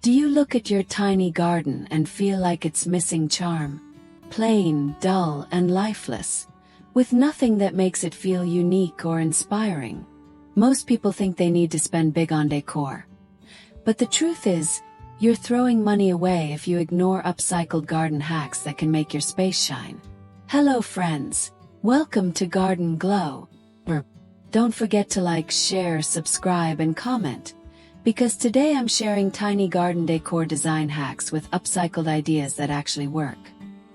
Do you look at your tiny garden and feel like it's missing charm? Plain, dull, and lifeless, with nothing that makes it feel unique or inspiring. Most people think they need to spend big on decor. But the truth is, you're throwing money away if you ignore upcycled garden hacks that can make your space shine. Hello friends, welcome to Garden Glow. Don't forget to like, share, subscribe, and comment, because today I'm sharing tiny garden decor design hacks with upcycled ideas that actually work.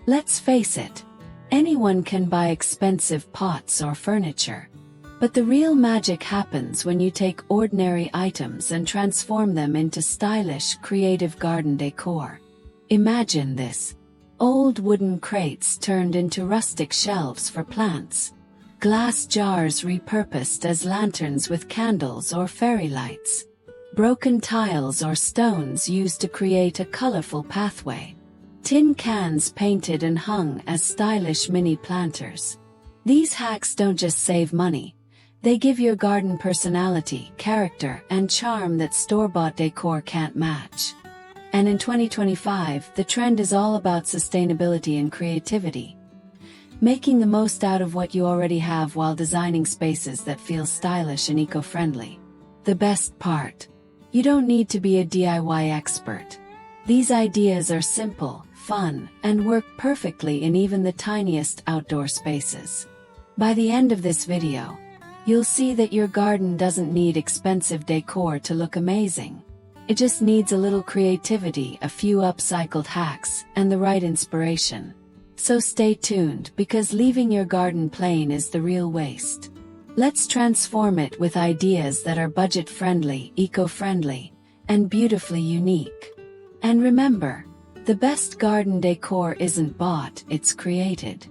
Let's face it, anyone can buy expensive pots or furniture. But the real magic happens when you take ordinary items and transform them into stylish, creative garden decor. Imagine this. Old wooden crates turned into rustic shelves for plants. Glass jars repurposed as lanterns with candles or fairy lights. Broken tiles or stones used to create a colorful pathway. Tin cans painted and hung as stylish mini planters. These hacks don't just save money. They give your garden personality, character, and charm that store-bought decor can't match. And in 2025, the trend is all about sustainability and creativity. Making the most out of what you already have while designing spaces that feel stylish and eco-friendly. The best part: you don't need to be a DIY expert. These ideas are simple, fun, and work perfectly in even the tiniest outdoor spaces. By the end of this video, you'll see that your garden doesn't need expensive decor to look amazing. It just needs a little creativity, a few upcycled hacks, and the right inspiration. So stay tuned, because leaving your garden plain is the real waste. Let's transform it with ideas that are budget-friendly, eco-friendly, and beautifully unique. And remember, the best garden decor isn't bought, it's created.